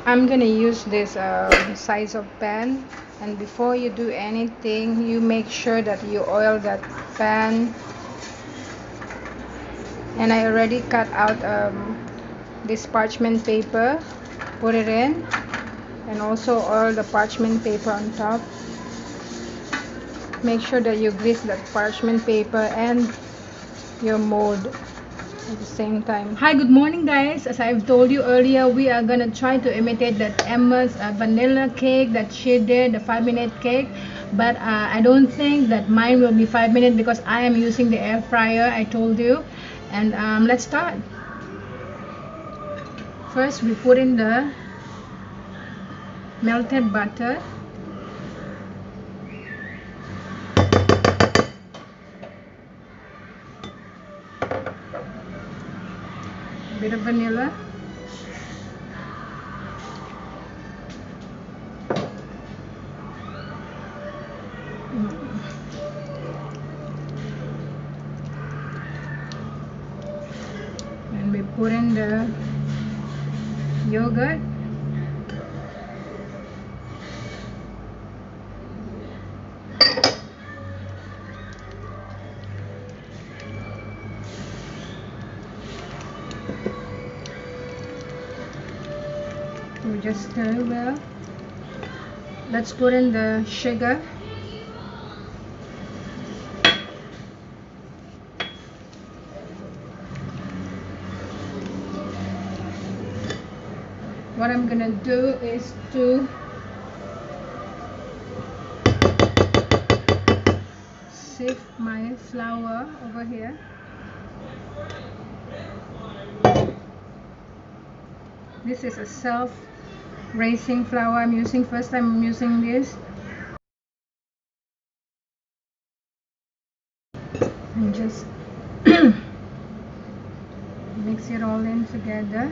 I'm gonna use this size of pan, and before you do anything, you make sure that you oil that pan. And I already cut out this parchment paper, put it in, and also oil the parchment paper on top. Make sure that you grease that parchment paper and your mold at the same time. Hi, good morning guys. As I've told you earlier, we are gonna try to imitate that Emma's vanilla cake that she did, the 5-minute cake, but I don't think that mine will be 5 minutes because I am using the air fryer, I told you. And let's start. First we put in the melted butter, a bit of vanilla, and we put in the yogurt, we just stir well. Let's put in the sugar, what I'm gonna do is to sift my flour over here. This is a self-raising flour I'm using. First time I'm using this. And just mix it all in together.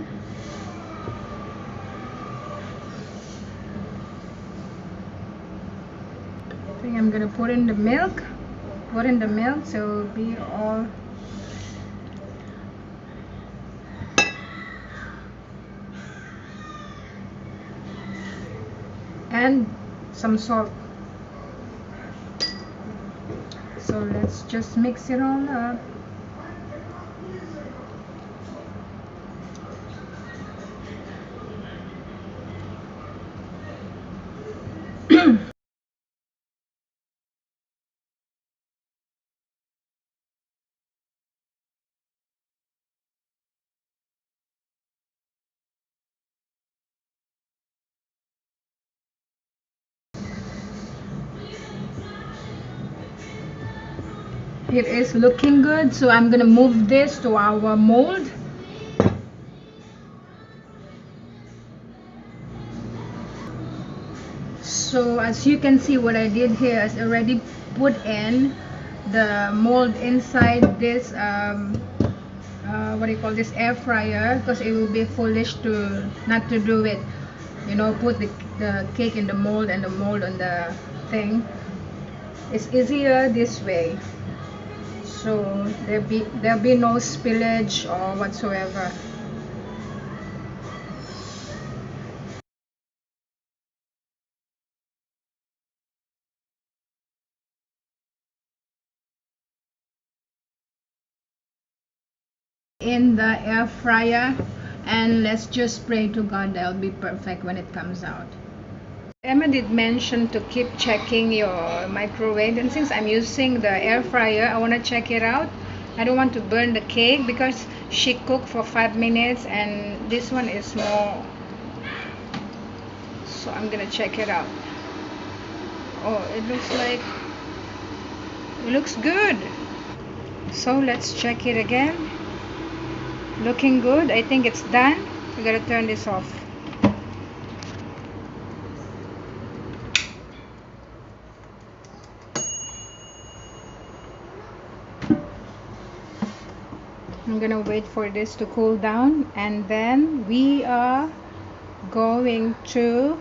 I think I'm gonna put in the milk. So it'll be all and some salt. So let's just mix it all up. It is looking good, so I'm gonna move this to our mold. So as you can see, what I did here is already put in the mold inside this what do you call this, air fryer, because it will be foolish to not to do it, you know, put the cake in the mold and the mold on the thing. It's easier this way, so there'll be no spillage or whatsoever. In the air fryer, and let's just pray to God that'll be perfect when it comes out. Emma did mention to keep checking your microwave, and since I'm using the air fryer, I want to check it out. I don't want to burn the cake because she cooked for 5 minutes and this one is more, so I'm gonna check it out. Oh, it looks good. So let's check it again. Looking good. I think it's done. We gotta turn this off. I'm gonna wait for this to cool down, and then we are going to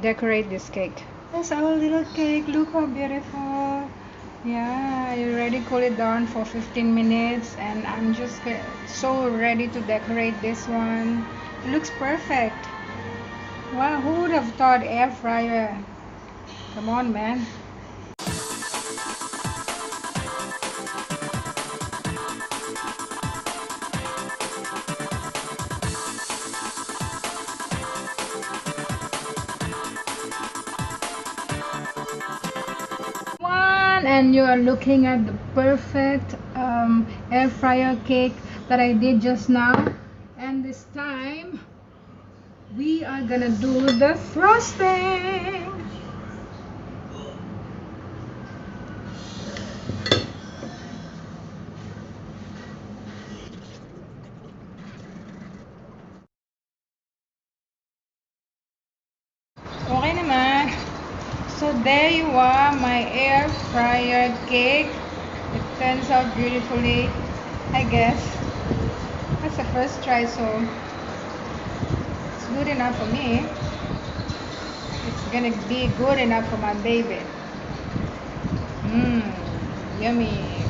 decorate this cake. That's our little cake. Look how beautiful. Yeah, I already cool it down for 15 minutes and I'm just so ready to decorate this one. It looks perfect. Wow, who would have thought air fryer? Come on, man. And you are looking at the perfect air fryer cake that I did just now, and this time we are gonna do the frosting. Okay naman. So there you are, my air fryer cake. It turns out beautifully, I guess. That's the first try, so it's good enough for me. It's gonna be good enough for my baby. Mmm, yummy.